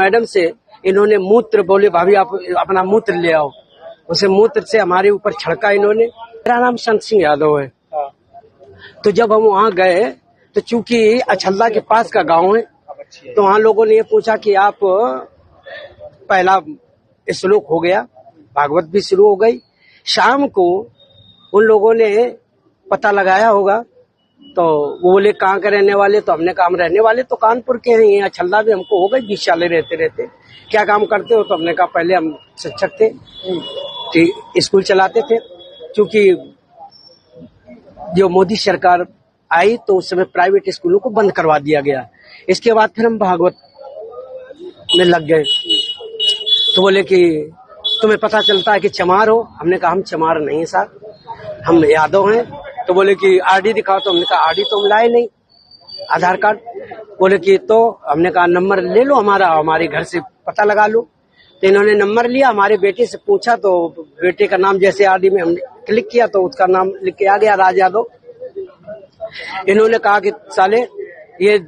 Madam से इन्होंने मूत्र बोले, भाभी आप अपना मूत्र ले आओ। उसे मूत्र से हमारे ऊपर छिड़का इन्होंने। मेरा नाम संत सिंह यादव है। तो जब हम वहाँ गए तो चूंकि अछल्ला के पास का गांव है, तो वहाँ लोगों ने ये पूछा कि आप, पहला श्लोक हो गया, भागवत भी शुरू हो गई। शाम को उन लोगों ने पता लगाया होगा, तो वो बोले कहाँ के रहने वाले, तो हमने कहा हम रहने वाले तो कानपुर के हैं, यहाँ अछल्ला भी हमको हो गई 20 साल रहते रहते। क्या काम करते हो, तो हमने कहा पहले हम शिक्षक थे, स्कूल चलाते थे। क्योंकि जो मोदी सरकार आई तो उस समय प्राइवेट स्कूलों को बंद करवा दिया गया। इसके बाद फिर हम भागवत में लग गए। तो बोले कि तुम्हें पता चलता है कि चमार हो। हमने कहा हम चमार नहीं साहब, हम यादव हैं। तो बोले कि आरडी दिखाओ। तो हमने कहा आरडी तो हम लाए नहीं, आधार कार्ड। बोले कि तो हमने कहा नंबर ले लो हमारा, हमारे घर से पता लगा लो। तो इन्होंने नंबर लिया, हमारे बेटे से पूछा, तो बेटे का नाम जैसे आरडी में हमने क्लिक किया तो उसका नाम लिख के आ गया, राज यादव। इन्होंने कहा कि साले ये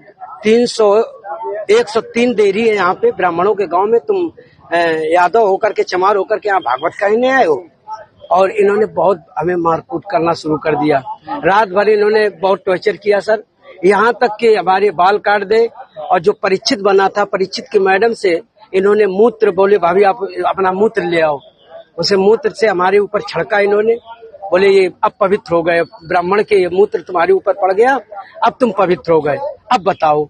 103 देरी है यहाँ पे ब्राह्मणों के गांव में, तुम यादव होकर के, चमार होकर के यहाँ भागवत कहने आए हो। और इन्होंने बहुत हमें मारकूट करना शुरू कर दिया। रात भर इन्होंने बहुत टॉर्चर किया सर, यहाँ तक कि हमारे बाल काट दे। और जो परीक्षित बना था, परीक्षित की मैडम से इन्होंने मूत्र बोले, भाभी आप अपना मूत्र ले आओ। उसे मूत्र से हमारे ऊपर छिड़का इन्होंने। बोले ये अब पवित्र हो गए, ब्राह्मण के ये मूत्र तुम्हारे ऊपर पड़ गया, अब तुम पवित्र हो गए, अब बताओ।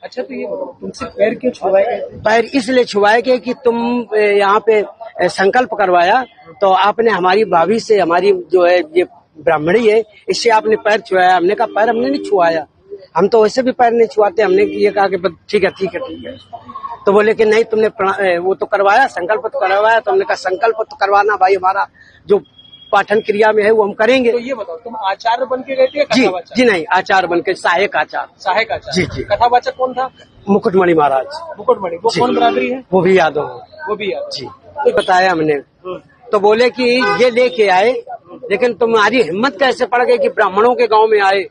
अच्छा, तो ये तुमसे पैर क्यों छुआए गए? पैर इसलिए छुआए गए कि तुम यहाँ पे संकल्प करवाया, तो आपने हमारी भाभी से, हमारी जो है ये ब्राह्मणी है, इससे आपने पैर छुआया। हमने कहा पैर हमने नहीं छुआया, हम तो वैसे भी पैर नहीं छुआते। हमने ये कहा कि ठीक है ठीक है ठीक है। तो बोले कि नहीं तुमने वो तो करवाया, संकल्प तो करवाया। तो हमने कहा संकल्प तो करवाना भाई, हमारा जो पाठन क्रिया में है वो हम करेंगे। तो ये बताओ, तुम आचार्य बन के गए थे? जी नहीं, आचार्य बन के, सहायक आचार्य। सहायक आचार्य? जी। कथावाचक कौन था? मुकुटमणि महाराज। मुकुटमणि, वो कौन बरादरी है? वो भी यादव। वो भी यादव जी। तो बताया हमने, तो बोले कि ये लेके आए, लेकिन तुम्हारी हिम्मत कैसे पड़ गई कि ब्राह्मणों के गांव में आए,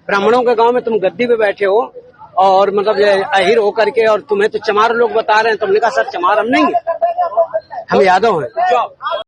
ब्राह्मणों के गांव में तुम गद्दी पे बैठे हो और मतलब अहिर होकर के, और तुम्हें तो चमार लोग बता रहे हैं। तुमने कहा सर चमार हम नहीं है, हम यादव हैं।